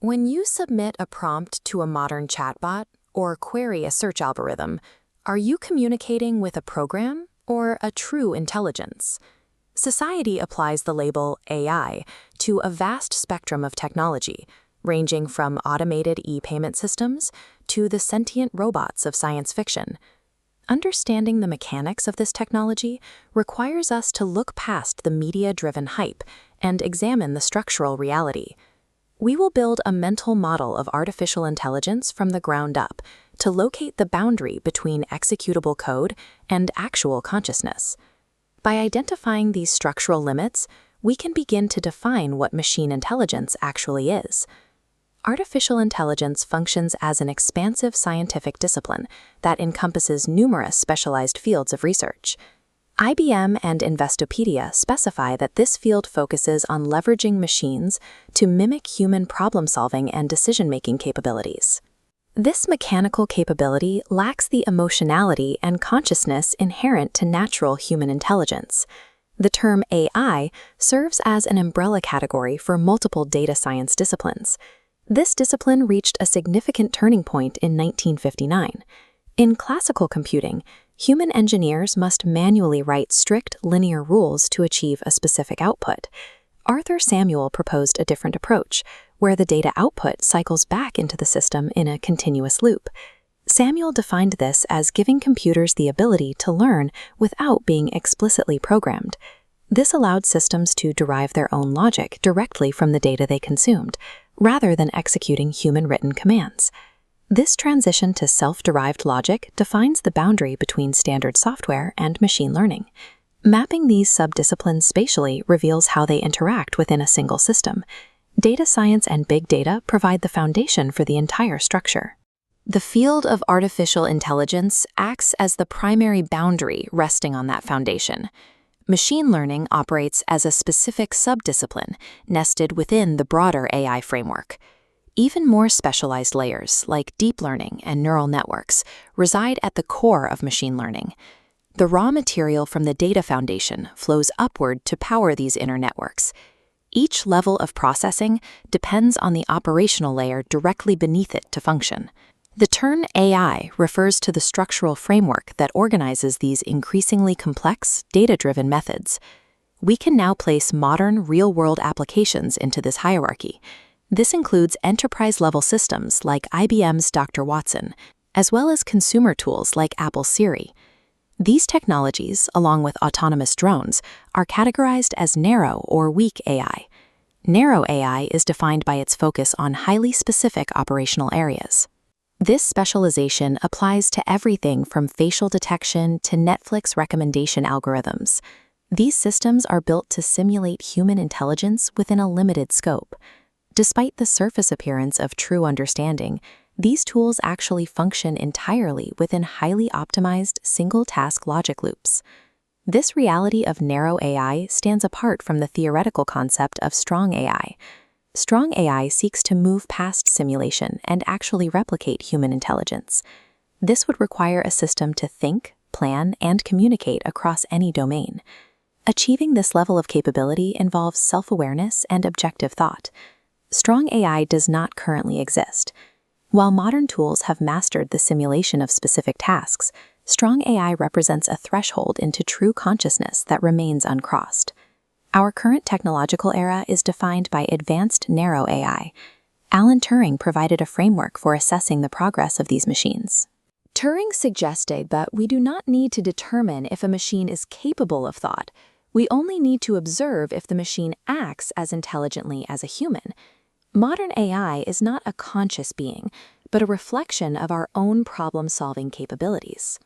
When you submit a prompt to a modern chatbot or query a search algorithm, are you communicating with a program or a true intelligence? Society applies the label AI to a vast spectrum of technology, ranging from automated e-payment systems to the sentient robots of science fiction. Understanding the mechanics of this technology requires us to look past the media-driven hype and examine the structural reality. We will build a mental model of artificial intelligence from the ground up to locate the boundary between executable code and actual consciousness. By identifying these structural limits, we can begin to define what machine intelligence actually is. Artificial intelligence functions as an expansive scientific discipline that encompasses numerous specialized fields of research. IBM and Investopedia specify that this field focuses on leveraging machines to mimic human problem-solving and decision-making capabilities. This mechanical capability lacks the emotionality and consciousness inherent to natural human intelligence. The term AI serves as an umbrella category for multiple data science disciplines. This discipline reached a significant turning point in 1959. In classical computing, human engineers must manually write strict linear rules to achieve a specific output. Arthur Samuel proposed a different approach, where the data output cycles back into the system in a continuous loop. Samuel defined this as giving computers the ability to learn without being explicitly programmed. This allowed systems to derive their own logic directly from the data they consumed, rather than executing human-written commands. This transition to self-derived logic defines the boundary between standard software and machine learning. Mapping these subdisciplines spatially reveals how they interact within a single system. Data science and big data provide the foundation for the entire structure. The field of artificial intelligence acts as the primary boundary resting on that foundation. Machine learning operates as a specific subdiscipline nested within the broader AI framework. Even more specialized layers, like deep learning and neural networks, reside at the core of machine learning. The raw material from the data foundation flows upward to power these inner networks. Each level of processing depends on the operational layer directly beneath it to function. The term AI refers to the structural framework that organizes these increasingly complex, data-driven methods. We can now place modern, real-world applications into this hierarchy. This includes enterprise-level systems like IBM's Dr. Watson, as well as consumer tools like Apple's Siri. These technologies, along with autonomous drones, are categorized as narrow or weak AI. Narrow AI is defined by its focus on highly specific operational areas. This specialization applies to everything from facial detection to Netflix recommendation algorithms. These systems are built to simulate human intelligence within a limited scope. Despite the surface appearance of true understanding, these tools actually function entirely within highly optimized single-task logic loops. This reality of narrow AI stands apart from the theoretical concept of strong AI. Strong AI seeks to move past simulation and actually replicate human intelligence. This would require a system to think, plan, and communicate across any domain. Achieving this level of capability involves self-awareness and objective thought. Strong AI does not currently exist. While modern tools have mastered the simulation of specific tasks, strong AI represents a threshold into true consciousness that remains uncrossed. Our current technological era is defined by advanced narrow AI. Alan Turing provided a framework for assessing the progress of these machines. Turing suggested that we do not need to determine if a machine is capable of thought. We only need to observe if the machine acts as intelligently as a human. Modern AI is not a conscious being, but a reflection of our own problem-solving capabilities.